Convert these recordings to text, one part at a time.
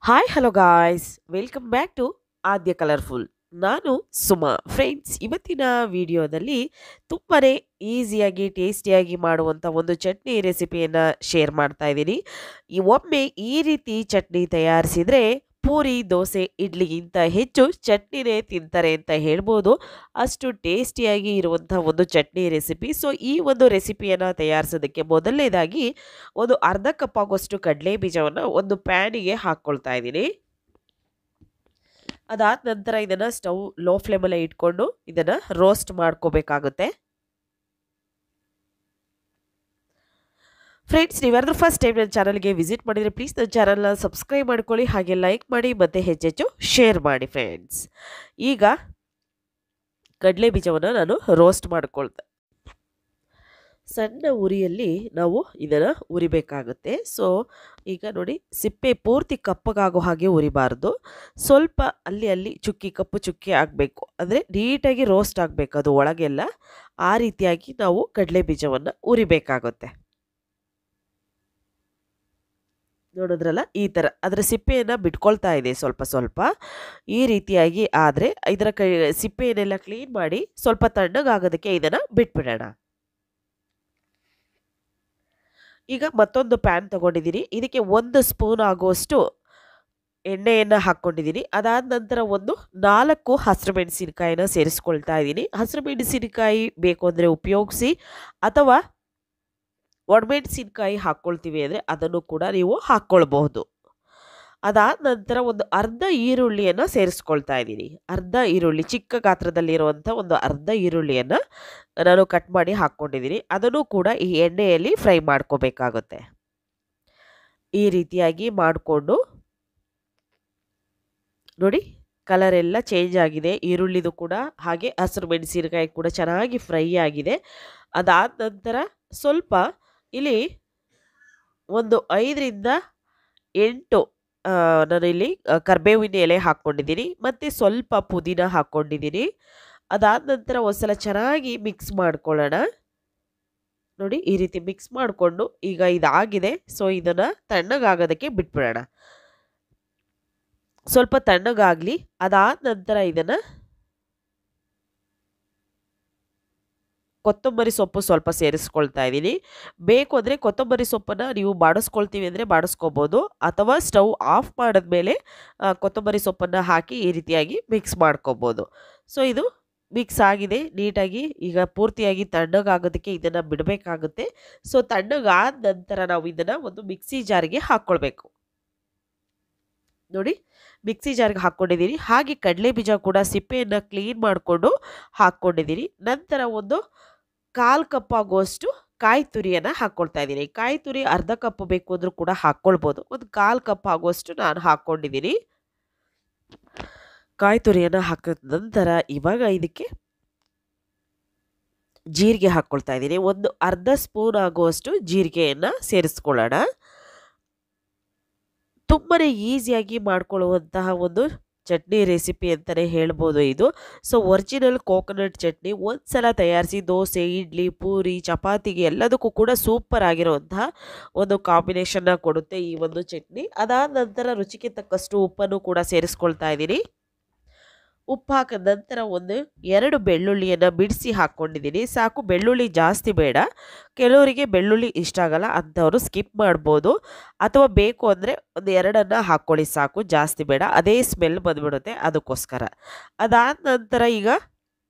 Hi hello guys welcome back to Adya colourful. ನಾನು Suma. Friends, ಇವತ್ತಿನ ವಿಡಿಯೋದಲ್ಲಿ ತುಂಬಾನೇ ಈಸಿಯಾಗಿ ಟೇಸ್ಟಿಯಾಗಿ ಮಾಡುವಂಥ ಒಂದು ಚಟ್ನಿ ರೆಸಿಪಿಯನ್ನು ಶೇರ್ ಮಾಡ್ತಾ ಇದ್ದೀನಿ. ಒಮ್ಮೆ ಈ ರೀತಿ ಚಟ್ನಿ ತಯಾರಿಸಿದರೆ ಪೂರಿ ದೋಸೆ ಇಡ್ಲಿಗಿಂತ ಹೆಚ್ಚು ಚಟ್ನಿನೇ ತಿಂತಾರೆ ಅಂತ ಹೇಳ್ಬೋದು. ಅಷ್ಟು ಟೇಸ್ಟಿಯಾಗಿ ಇರುವಂಥ ಒಂದು ಚಟ್ನಿ ರೆಸಿಪಿ. ಸೊ ಈ ಒಂದು ರೆಸಿಪಿಯನ್ನು ತಯಾರಿಸೋದಕ್ಕೆ ಮೊದಲನೇದಾಗಿ ಒಂದು ಅರ್ಧ ಕಪ್ ಆಗೋಷ್ಟು ಕಡಲೆ ಬೀಜವನ್ನು ಒಂದು ಪ್ಯಾನಿಗೆ ಹಾಕ್ಕೊಳ್ತಾ ಇದ್ದೀನಿ. ಅದಾದ ನಂತರ ಇದನ್ನು ಸ್ಟವ್ ಲೋ ಫ್ಲೇಮಲ್ಲೇ ಇಟ್ಕೊಂಡು ಇದನ್ನು ರೋಸ್ಟ್ ಮಾಡ್ಕೋಬೇಕಾಗುತ್ತೆ. ಫ್ರೆಂಡ್ಸ್, ನೀವ್ಯಾರಾದ್ರೂ ಫಸ್ಟ್ ಟೈಮ್ ನನ್ನ ಚಾನಲ್ಗೆ ವಿಸಿಟ್ ಮಾಡಿದರೆ ಪ್ಲೀಸ್ ನನ್ನ ಚಾನಲ್ನ ಸಬ್ಸ್ಕ್ರೈಬ್ ಮಾಡ್ಕೊಳ್ಳಿ, ಹಾಗೆ ಲೈಕ್ ಮಾಡಿ ಮತ್ತು ಹೆಚ್ಚೆಚ್ಚು ಶೇರ್ ಮಾಡಿ. ಫ್ರೆಂಡ್ಸ್, ಈಗ ಕಡಲೆ ಬೀಜವನ್ನು ನಾನು ರೋಸ್ಟ್ ಮಾಡ್ಕೊಳ್ತೆ. ಸಣ್ಣ ಉರಿಯಲ್ಲಿ ನಾವು ಇದನ್ನು ಉರಿಬೇಕಾಗುತ್ತೆ. ಸೊ ಈಗ ನೋಡಿ, ಸಿಪ್ಪೆ ಪೂರ್ತಿ ಕಪ್ಪಗಾಗೋ ಹಾಗೆ ಉರಿಬಾರ್ದು. ಸ್ವಲ್ಪ ಅಲ್ಲಿ ಚುಕ್ಕಿ ಕಪ್ಪು ಚುಕ್ಕಿ ಆಗಬೇಕು, ಅಂದರೆ ನೀಟಾಗಿ ರೋಸ್ಟ್ ಆಗಬೇಕು ಅದು ಒಳಗೆಲ್ಲ. ಆ ರೀತಿಯಾಗಿ ನಾವು ಕಡಲೆ ಬೀಜವನ್ನು ಉರಿಬೇಕಾಗುತ್ತೆ. ನೋಡಿದ್ರಲ್ಲ, ಈ ಥರ ಅದರ ಸಿಪ್ಪೆಯನ್ನು ಬಿಟ್ಕೊಳ್ತಾ ಇದೆ ಸ್ವಲ್ಪ ಸ್ವಲ್ಪ. ಈ ರೀತಿಯಾಗಿ ಆದರೆ ಇದರ ಸಿಪ್ಪೆಯನ್ನೆಲ್ಲ ಕ್ಲೀನ್ ಮಾಡಿ ಸ್ವಲ್ಪ ತಣ್ಣಗಾಗೋದಕ್ಕೆ ಇದನ್ನು ಬಿಟ್ಬಿಡೋಣ. ಈಗ ಮತ್ತೊಂದು ಪ್ಯಾನ್ ತಗೊಂಡಿದ್ದೀನಿ. ಇದಕ್ಕೆ 1 ಸ್ಪೂನ್ ಆಗುವಷ್ಟು ಎಣ್ಣೆಯನ್ನು ಹಾಕ್ಕೊಂಡಿದ್ದೀನಿ. ಅದಾದ ನಂತರ ಒಂದು 4 ಹಸಿರು ಮೆಣಸಿನಕಾಯಿನ ಸೇರಿಸ್ಕೊಳ್ತಾ ಇದ್ದೀನಿ. ಹಸಿರು ಮೆಣಸಿನಕಾಯಿ ಬೇಕು ಅಂದರೆ ಉಪಯೋಗಿಸಿ, ಅಥವಾ ಒಣಮೆಣಸಿನಕಾಯಿ ಹಾಕ್ಕೊಳ್ತೀವಿ ಅಂದರೆ ಅದನ್ನು ಕೂಡ ನೀವು ಹಾಕ್ಕೊಳ್ಬಹುದು. ಅದಾದ ನಂತರ ಒಂದು ಅರ್ಧ ಈರುಳ್ಳಿಯನ್ನು ಸೇರಿಸ್ಕೊಳ್ತಾ ಇದ್ದೀನಿ. ಅರ್ಧ ಈರುಳ್ಳಿ, ಚಿಕ್ಕ ಗಾತ್ರದಲ್ಲಿರುವಂಥ ಒಂದು ಅರ್ಧ ಈರುಳ್ಳಿಯನ್ನು ನಾನು ಕಟ್ ಮಾಡಿ ಹಾಕ್ಕೊಂಡಿದ್ದೀನಿ. ಅದನ್ನು ಕೂಡ ಈ ಎಣ್ಣೆಯಲ್ಲಿ ಫ್ರೈ ಮಾಡ್ಕೋಬೇಕಾಗುತ್ತೆ. ಈ ರೀತಿಯಾಗಿ ಮಾಡಿಕೊಂಡು ನೋಡಿ, ಕಲರ್ ಎಲ್ಲ ಚೇಂಜ್ ಆಗಿದೆ ಈರುಳ್ಳಿದು ಕೂಡ, ಹಾಗೆ ಹಸಿರು ಮೆಣಸಿನಕಾಯಿ ಕೂಡ ಚೆನ್ನಾಗಿ ಫ್ರೈ ಆಗಿದೆ. ಅದಾದ ನಂತರ ಸ್ವಲ್ಪ ಇಲ್ಲಿ ಒಂದು 5ರಿಂದ 8 ನಾನು ಇಲ್ಲಿ ಕರಿಬೇವಿನ ಎಲೆ ಹಾಕ್ಕೊಂಡಿದ್ದೀನಿ, ಮತ್ತು ಸ್ವಲ್ಪ ಪುದೀನ ಹಾಕ್ಕೊಂಡಿದ್ದೀನಿ. ಅದಾದ ನಂತರ ಒಂದ್ಸಲ ಚೆನ್ನಾಗಿ ಮಿಕ್ಸ್ ಮಾಡ್ಕೊಳ್ಳೋಣ. ನೋಡಿ, ಈ ರೀತಿ ಮಿಕ್ಸ್ ಮಾಡಿಕೊಂಡು ಈಗ ಇದಾಗಿದೆ. ಸೊ ಇದನ್ನು ತಣ್ಣಗಾಗೋದಕ್ಕೆ ಬಿಟ್ಬಿಡೋಣ. ಸ್ವಲ್ಪ ತಣ್ಣಗಾಗಲಿ. ಅದಾದ ನಂತರ ಇದನ್ನು ಕೊತ್ತಂಬರಿ ಸೊಪ್ಪು ಸ್ವಲ್ಪ ಸೇರಿಸ್ಕೊಳ್ತಾ ಇದ್ದೀನಿ. ಬೇಕು ಅಂದರೆ ಕೊತ್ತಂಬರಿ ಸೊಪ್ಪನ್ನು ನೀವು ಬಾಡಿಸ್ಕೊಳ್ತೀವಿ ಅಂದರೆ ಬಾಡಿಸ್ಕೋಬೋದು, ಅಥವಾ ಸ್ಟವ್ ಆಫ್ ಮಾಡಿದ್ಮೇಲೆ ಕೊತ್ತಂಬರಿ ಸೊಪ್ಪನ್ನು ಹಾಕಿ ಈ ರೀತಿಯಾಗಿ ಮಿಕ್ಸ್ ಮಾಡ್ಕೋಬೋದು. ಸೊ ಇದು ಮಿಕ್ಸ್ ಆಗಿದೆ ನೀಟಾಗಿ. ಈಗ ಪೂರ್ತಿಯಾಗಿ ತಣ್ಣಗಾಗೋದಕ್ಕೆ ಇದನ್ನು ಬಿಡಬೇಕಾಗುತ್ತೆ. ಸೊ ತಣ್ಣಗಾದ ನಂತರ ನಾವು ಇದನ್ನು ಒಂದು ಮಿಕ್ಸಿ ಜಾರಿಗೆ ಹಾಕ್ಕೊಳ್ಬೇಕು. ನೋಡಿ, ಮಿಕ್ಸಿ ಜಾರ್ಗೆ ಹಾಕ್ಕೊಂಡಿದ್ದೀನಿ. ಹಾಗೆ ಕಡಲೆ ಬೀಜ ಕೂಡ ಸಿಪ್ಪೆಯನ್ನು ಕ್ಲೀನ್ ಮಾಡಿಕೊಂಡು ಹಾಕ್ಕೊಂಡಿದ್ದೀನಿ. ನಂತರ ಒಂದು 1/4 ಕಪ್ ಆಗುವಷ್ಟು ಕಾಯಿ ತುರಿಯನ್ನು ಹಾಕ್ಕೊಳ್ತಾ ಇದ್ದೀನಿ. ಕಾಯಿ ತುರಿ ಅರ್ಧ ಕಪ್ ಬೇಕು ಅಂದರೂ ಕೂಡ ಹಾಕ್ಕೊಳ್ಬೋದು. ಒಂದು 1/4 ಕಪ್ ಆಗುವಷ್ಟು ನಾನು ಹಾಕ್ಕೊಂಡಿದ್ದೀನಿ. ಕಾಯಿ ತುರಿಯನ್ನು ಹಾಕಿದ ನಂತರ ಇವಾಗ ಇದಕ್ಕೆ ಜೀರಿಗೆ ಹಾಕ್ಕೊಳ್ತಾ ಇದ್ದೀನಿ. ಒಂದು ಅರ್ಧ ಸ್ಪೂನ್ ಆಗುವಷ್ಟು ಜೀರಿಗೆಯನ್ನು ಸೇರಿಸ್ಕೊಳ್ಳೋಣ. ತುಂಬಾ ಈಸಿಯಾಗಿ ಮಾಡ್ಕೊಳ್ಳುವಂತಹ ಒಂದು ಚಟ್ನಿ ರೆಸಿಪಿ ಅಂತಲೇ ಹೇಳ್ಬೋದು ಇದು. ಸೊ ಒರಿಜಿನಲ್ ಕೋಕೋನಟ್ ಚಟ್ನಿ ಒಂದ್ಸಲ ತಯಾರಿಸಿ ದೋಸೆ, ಇಡ್ಲಿ, ಪೂರಿ, ಚಪಾತಿಗೆ ಎಲ್ಲದಕ್ಕೂ ಕೂಡ ಸೂಪರ್ ಆಗಿರುವಂತಹ ಒಂದು ಕಾಂಬಿನೇಷನ್ನ ಕೊಡುತ್ತೆ ಈ ಒಂದು ಚಟ್ನಿ. ಅದಾದ ನಂತರ ರುಚಿಗೆ ತಕ್ಕಷ್ಟು ಉಪ್ಪನ್ನು ಕೂಡ ಸೇರಿಸ್ಕೊಳ್ತಾ ಇದ್ದೀನಿ. ಉಪ್ಪು ಹಾಕಿದ ನಂತರ 2 ಬೆಳ್ಳುಳ್ಳಿಯನ್ನು ಬಿಡಿಸಿ ಹಾಕ್ಕೊಂಡಿದ್ದೀನಿ. ಸಾಕು, ಬೆಳ್ಳುಳ್ಳಿ ಜಾಸ್ತಿ ಬೇಡ. ಕೆಲವರಿಗೆ ಬೆಳ್ಳುಳ್ಳಿ ಇಷ್ಟ ಆಗಲ್ಲ, ಅಂಥವರು ಸ್ಕಿಪ್ ಮಾಡ್ಬೋದು, ಅಥವಾ ಬೇಕು ಅಂದರೆ 2 ಹಾಕ್ಕೊಳ್ಳಿ ಸಾಕು, ಜಾಸ್ತಿ ಬೇಡ, ಅದೇ ಸ್ಮೆಲ್ ಬಂದ್ಬಿಡುತ್ತೆ ಅದಕ್ಕೋಸ್ಕರ. ಅದಾದ ನಂತರ ಈಗ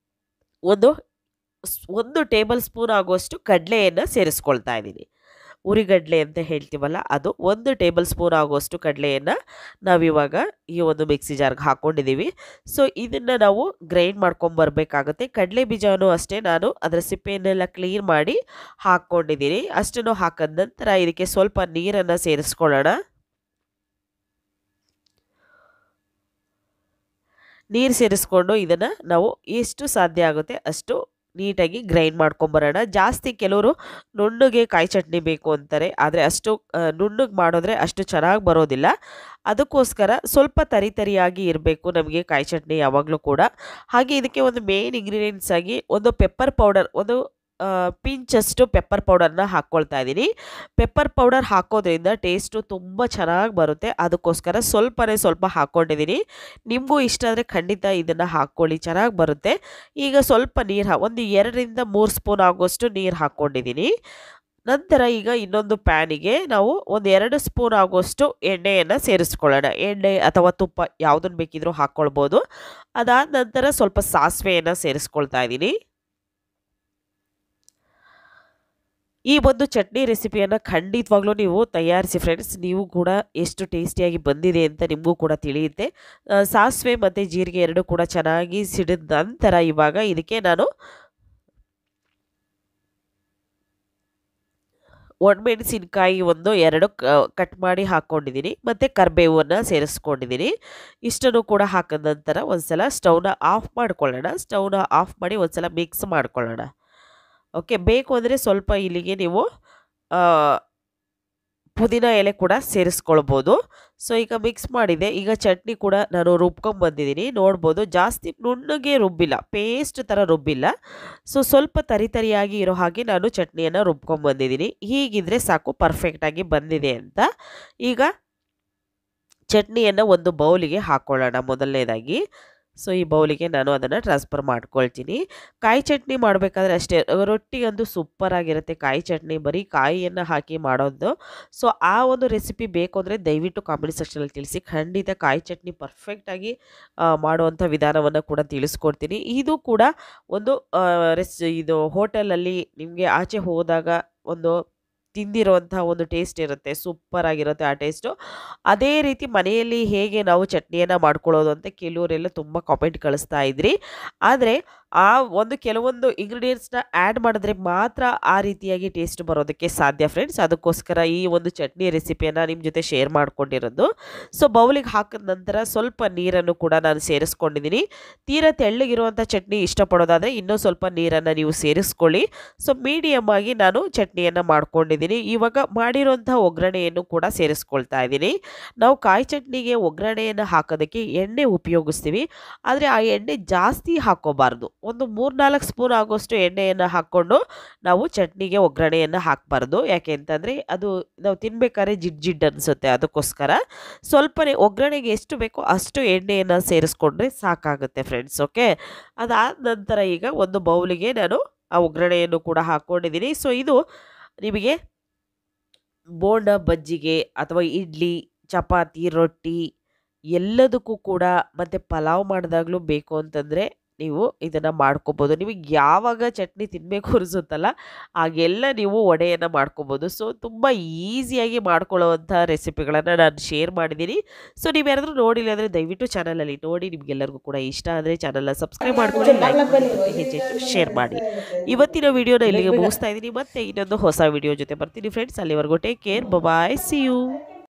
ಒಂದು ಟೇಬಲ್ ಸ್ಪೂನ್ ಆಗುವಷ್ಟು ಕಡಲೆಯನ್ನು ಸೇರಿಸ್ಕೊಳ್ತಾ ಇದ್ದೀನಿ. ಉರಿಗಡಲೆ ಅಂತ ಹೇಳ್ತೀವಲ್ಲ ಅದು. 1 ಟೇಬಲ್ ಸ್ಪೂನ್ ಆಗುವಷ್ಟು ಕಡಲೆಯನ್ನು ನಾವಿವಾಗ ಈ ಒಂದು ಮಿಕ್ಸಿ ಜಾರ್ಗೆ ಹಾಕ್ಕೊಂಡಿದ್ದೀವಿ. ಸೊ ಇದನ್ನು ನಾವು ಗ್ರೈಂಡ್ ಮಾಡ್ಕೊಂಬರ್ಬೇಕಾಗುತ್ತೆ. ಕಡಲೆ ಬೀಜನೂ ಅಷ್ಟೇ, ನಾನು ಅದರ ಸಿಪ್ಪೆಯನ್ನೆಲ್ಲ ಕ್ಲೀನ್ ಮಾಡಿ ಹಾಕ್ಕೊಂಡಿದ್ದೀನಿ. ಅಷ್ಟನ್ನು ಹಾಕಿದ ನಂತರ ಇದಕ್ಕೆ ಸ್ವಲ್ಪ ನೀರನ್ನು ಸೇರಿಸ್ಕೊಳ್ಳೋಣ. ನೀರು ಸೇರಿಸ್ಕೊಂಡು ಇದನ್ನು ನಾವು ಎಷ್ಟು ಸಾಧ್ಯ ಆಗುತ್ತೆ ಅಷ್ಟು ನೀಟಾಗಿ ಗ್ರೈಂಡ್ ಮಾಡ್ಕೊಂಬರೋಣ. ಜಾಸ್ತಿ ಕೆಲವರು ನುಣ್ಣಗೆ ಕಾಯಿ ಚಟ್ನಿ ಬೇಕು ಅಂತಾರೆ, ಆದರೆ ಅಷ್ಟು ನುಣ್ಣಗೆ ಮಾಡಿದ್ರೆ ಅಷ್ಟು ಚೆನ್ನಾಗಿ ಬರೋದಿಲ್ಲ. ಅದಕ್ಕೋಸ್ಕರ ಸ್ವಲ್ಪ ತರಿಯಾಗಿ ಇರಬೇಕು ನಮಗೆ ಕಾಯಿ ಚಟ್ನಿ ಯಾವಾಗಲೂ ಕೂಡ. ಹಾಗೆ ಇದಕ್ಕೆ ಒಂದು ಮೇನ್ ಇಂಗ್ರೀಡಿಯೆಂಟ್ಸ್ ಆಗಿ ಒಂದು ಪೆಪ್ಪರ್ ಪೌಡರ್, ಒಂದು ಪಿಂಚಷ್ಟು ಪೆಪ್ಪರ್ ಪೌಡರ್ನ ಹಾಕ್ಕೊಳ್ತಾ ಇದ್ದೀನಿ. ಪೆಪ್ಪರ್ ಪೌಡರ್ ಹಾಕೋದ್ರಿಂದ ಟೇಸ್ಟು ತುಂಬ ಚೆನ್ನಾಗಿ ಬರುತ್ತೆ. ಅದಕ್ಕೋಸ್ಕರ ಸ್ವಲ್ಪ ಹಾಕ್ಕೊಂಡಿದ್ದೀನಿ. ನಿಮಗೂ ಇಷ್ಟ ಆದರೆ ಖಂಡಿತ ಇದನ್ನು ಹಾಕ್ಕೊಳ್ಳಿ, ಚೆನ್ನಾಗಿ ಬರುತ್ತೆ. ಈಗ ಸ್ವಲ್ಪ ನೀರು ಒಂದು 2ರಿಂದ 3 ಸ್ಪೂನ್ ಆಗುವಷ್ಟು ನೀರು ಹಾಕ್ಕೊಂಡಿದ್ದೀನಿ. ನಂತರ ಈಗ ಇನ್ನೊಂದು ಪ್ಯಾನಿಗೆ ನಾವು ಒಂದು 2 ಸ್ಪೂನ್ ಆಗುವಷ್ಟು ಎಣ್ಣೆಯನ್ನು ಸೇರಿಸ್ಕೊಳ್ಳೋಣ. ಎಣ್ಣೆ ಅಥವಾ ತುಪ್ಪ ಯಾವುದನ್ನು ಬೇಕಿದ್ರೂ ಹಾಕ್ಕೊಳ್ಬೋದು. ಅದಾದ ನಂತರ ಸ್ವಲ್ಪ ಸಾಸಿವೆಯನ್ನು ಸೇರಿಸ್ಕೊಳ್ತಾ ಇದ್ದೀನಿ. ಈ ಒಂದು ಚಟ್ನಿ ರೆಸಿಪಿಯನ್ನು ಖಂಡಿತವಾಗ್ಲೂ ನೀವು ತಯಾರಿಸಿ ಫ್ರೆಂಡ್ಸ್. ನೀವು ಕೂಡ ಎಷ್ಟು ಟೇಸ್ಟಿಯಾಗಿ ಬಂದಿದೆ ಅಂತ ನಿಮಗೂ ಕೂಡ ತಿಳಿಯುತ್ತೆ. ಸಾಸಿವೆ ಮತ್ತು ಜೀರಿಗೆ ಎರಡೂ ಕೂಡ ಚೆನ್ನಾಗಿ ಸಿಡಿದ ನಂತರ ಇವಾಗ ಇದಕ್ಕೆ ನಾನು ಒಣಮೆಣಸಿನಕಾಯಿ ಒಂದು 2 ಕಟ್ ಮಾಡಿ ಹಾಕ್ಕೊಂಡಿದ್ದೀನಿ ಮತ್ತು ಕರಿಬೇವನ್ನು ಸೇರಿಸ್ಕೊಂಡಿದ್ದೀನಿ. ಇಷ್ಟನ್ನು ಕೂಡ ಹಾಕಿದ ನಂತರ ಒಂದ್ಸಲ ಸ್ಟವ್ನ ಆಫ್ ಮಾಡ್ಕೊಳ್ಳೋಣ. ಸ್ಟವ್ನ ಆಫ್ ಮಾಡಿ ಒಂದ್ಸಲ ಮಿಕ್ಸ್ ಮಾಡ್ಕೊಳ್ಳೋಣ. ಓಕೆ, ಬೇಕು ಅಂದರೆ ಸ್ವಲ್ಪ ಇಲ್ಲಿಗೆ ನೀವು ಪುದೀನ ಎಲೆ ಕೂಡ ಸೇರಿಸ್ಕೊಳ್ಬೋದು. ಸೊ ಈಗ ಮಿಕ್ಸ್ ಮಾಡಿದೆ. ಈಗ ಚಟ್ನಿ ಕೂಡ ನಾನು ರುಬ್ಕೊಂಬಂದಿದ್ದೀನಿ, ನೋಡ್ಬೋದು. ಜಾಸ್ತಿ ನುಣ್ಣಗೆ ರುಬ್ಬಿಲ್ಲ, ಪೇಸ್ಟ್ ಥರ ರುಬ್ಬಿಲ್ಲ. ಸೊ ಸ್ವಲ್ಪ ತರಿಯಾಗಿ ಇರೋ ಹಾಗೆ ನಾನು ಚಟ್ನಿಯನ್ನು ರುಬ್ಕೊಂಬಂದಿದ್ದೀನಿ. ಹೀಗಿದ್ರೆ ಸಾಕು, ಪರ್ಫೆಕ್ಟಾಗಿ ಬಂದಿದೆ ಅಂತ. ಈಗ ಚಟ್ನಿಯನ್ನು ಒಂದು ಬೌಲಿಗೆ ಹಾಕ್ಕೊಳ್ಳೋಣ ಮೊದಲನೇದಾಗಿ. ಸೊ ಈ ಬೌಲಿಗೆ ನಾನು ಅದನ್ನು ಟ್ರಾನ್ಸ್ಫರ್ ಮಾಡ್ಕೊಳ್ತೀನಿ. ಕಾಯಿ ಚಟ್ನಿ ಮಾಡಬೇಕಾದ್ರೆ ಅಷ್ಟೇ, ರೊಟ್ಟಿಗಂತೂ ಸೂಪರಾಗಿರುತ್ತೆ ಕಾಯಿ ಚಟ್ನಿ, ಬರೀ ಕಾಯಿಯನ್ನು ಹಾಕಿ ಮಾಡೋದು. ಸೊ ಆ ಒಂದು ರೆಸಿಪಿ ಬೇಕು ಅಂದರೆ ದಯವಿಟ್ಟು ಕಾಮೆಂಟ್ ಸೆಕ್ಷನಲ್ಲಿ ತಿಳಿಸಿ. ಖಂಡಿತ ಕಾಯಿ ಚಟ್ನಿ ಪರ್ಫೆಕ್ಟಾಗಿ ಮಾಡುವಂಥ ವಿಧಾನವನ್ನು ಕೂಡ ತಿಳಿಸ್ಕೊಡ್ತೀನಿ. ಇದು ಕೂಡ ಒಂದು ಇದು ಹೋಟೆಲಲ್ಲಿ ನಿಮಗೆ ಆಚೆ ಹೋದಾಗ ಒಂದು ತಿಂದಿರುವಂತಹ ಒಂದು ಟೇಸ್ಟ್ ಇರುತ್ತೆ, ಸೂಪರಾಗಿರುತ್ತೆ ಆ ಟೇಸ್ಟು. ಅದೇ ರೀತಿ ಮನೆಯಲ್ಲಿ ಹೇಗೆ ನಾವು ಚಟ್ನಿಯನ್ನು ಮಾಡ್ಕೊಳ್ಳೋದು ಅಂತ ಕೆಲವರೆಲ್ಲ ತುಂಬ ಕಾಮೆಂಟ್ ಕಳಿಸ್ತಾ ಇದ್ರಿ. ಆದರೆ ಆ ಒಂದು ಕೆಲವೊಂದು ಇಂಗ್ರೀಡಿಯೆಂಟ್ಸ್ನ ಆ್ಯಡ್ ಮಾಡಿದ್ರೆ ಮಾತ್ರ ಆ ರೀತಿಯಾಗಿ ಟೇಸ್ಟ್ ಬರೋದಕ್ಕೆ ಸಾಧ್ಯ ಫ್ರೆಂಡ್ಸ್. ಅದಕ್ಕೋಸ್ಕರ ಈ ಒಂದು ಚಟ್ನಿ ರೆಸಿಪಿಯನ್ನು ನಿಮ್ಮ ಜೊತೆ ಶೇರ್ ಮಾಡ್ಕೊಂಡಿರೋದು. ಸೊ ಬೌಲಿಗೆ ಹಾಕಿದ ನಂತರ ಸ್ವಲ್ಪ ನೀರನ್ನು ಕೂಡ ನಾನು ಸೇರಿಸ್ಕೊಂಡಿದ್ದೀನಿ. ತೀರಾ ತೆಳ್ಳಗಿರುವಂಥ ಚಟ್ನಿ ಇಷ್ಟಪಡೋದಾದರೆ ಇನ್ನೂ ಸ್ವಲ್ಪ ನೀರನ್ನು ನೀವು ಸೇರಿಸ್ಕೊಳ್ಳಿ. ಸೊ ಮೀಡಿಯಮ್ ಆಗಿ ನಾನು ಚಟ್ನಿಯನ್ನು ಮಾಡ್ಕೊಂಡಿದ್ದೀನಿ. ಇವಾಗ ಮಾಡಿರೋಂಥ ಒಗ್ಗರಣೆಯನ್ನು ಕೂಡ ಸೇರಿಸ್ಕೊಳ್ತಾ ಇದ್ದೀನಿ. ನಾವು ಕಾಯಿ ಚಟ್ನಿಗೆ ಒಗ್ಗರಣೆಯನ್ನು ಹಾಕೋದಕ್ಕೆ ಎಣ್ಣೆ ಉಪಯೋಗಿಸ್ತೀವಿ, ಆದರೆ ಆ ಎಣ್ಣೆ ಜಾಸ್ತಿ ಹಾಕೋಬಾರ್ದು. ಒಂದು 3-4 ಸ್ಪೂನ್ ಆಗೋಷ್ಟು ಎಣ್ಣೆಯನ್ನು ಹಾಕ್ಕೊಂಡು ನಾವು ಚಟ್ನಿಗೆ ಒಗ್ಗರಣೆಯನ್ನು ಹಾಕಬಾರ್ದು. ಯಾಕೆ ಅಂತಂದರೆ ಅದು ನಾವು ತಿನ್ಬೇಕಾದ್ರೆ ಜಿಡ್ ಅನಿಸುತ್ತೆ. ಅದಕ್ಕೋಸ್ಕರ ಸ್ವಲ್ಪನೇ ಒಗ್ಗರಣೆಗೆ ಎಷ್ಟು ಬೇಕೋ ಅಷ್ಟು ಎಣ್ಣೆಯನ್ನು ಸೇರಿಸ್ಕೊಂಡ್ರೆ ಸಾಕಾಗುತ್ತೆ ಫ್ರೆಂಡ್ಸ್. ಓಕೆ, ಅದಾದ ನಂತರ ಈಗ ಒಂದು ಬೌಲಿಗೆ ನಾನು ಆ ಒಗ್ಗರಣೆಯನ್ನು ಕೂಡ ಹಾಕ್ಕೊಂಡಿದ್ದೀನಿ. ಸೊ ಇದು ನಿಮಗೆ ಬೋಂಡ, ಬಜ್ಜಿಗೆ ಅಥವಾ ಇಡ್ಲಿ, ಚಪಾತಿ, ರೊಟ್ಟಿ ಎಲ್ಲದಕ್ಕೂ ಕೂಡ ಮತ್ತು ಪಲಾವ್ ಮಾಡಿದಾಗಲೂ ಬೇಕು ಅಂತಂದರೆ ನೀವು ಇದನ್ನು ಮಾಡ್ಕೋಬೋದು. ನಿಮಗೆ ಯಾವಾಗ ಚಟ್ನಿ ತಿನ್ನಬೇಕು ಅನಿಸುತ್ತಲ್ಲ ಆಗೆಲ್ಲ ನೀವು ವಡೆಯನ್ನು ಮಾಡ್ಕೋಬೋದು. ಸೊ ತುಂಬ ಈಸಿಯಾಗಿ ಮಾಡ್ಕೊಳ್ಳೋವಂಥ ರೆಸಿಪಿಗಳನ್ನು ನಾನು ಶೇರ್ ಮಾಡಿದ್ದೀನಿ. ಸೊ ನೀವು ಯಾರಾದರೂ ನೋಡಿಲ್ಲ ಅಂದರೆ ದಯವಿಟ್ಟು ಚಾನಲಲ್ಲಿ ನೋಡಿ. ನಿಮಗೆಲ್ಲರಿಗೂ ಕೂಡ ಇಷ್ಟ ಆದರೆ ಚಾನಲ್ನ ಸಬ್ಸ್ಕ್ರೈಬ್ ಮಾಡ್ಕೊಳ್ಳಿ, ಲೈಕ್ ಮಾಡಿ, ಹೆಚ್ಚೆಚ್ಚು ಶೇರ್ ಮಾಡಿ. ಇವತ್ತಿನ ವಿಡಿಯೋನ ಇಲ್ಲಿಗೆ ಮುಗಿಸ್ತಾ ಇದ್ದೀನಿ. ಮತ್ತೆ ಇನ್ನೊಂದು ಹೊಸ ವಿಡಿಯೋ ಜೊತೆ ಬರ್ತೀನಿ ಫ್ರೆಂಡ್ಸ್. ಅಲ್ಲಿವರೆಗೂ take care, bye, see you.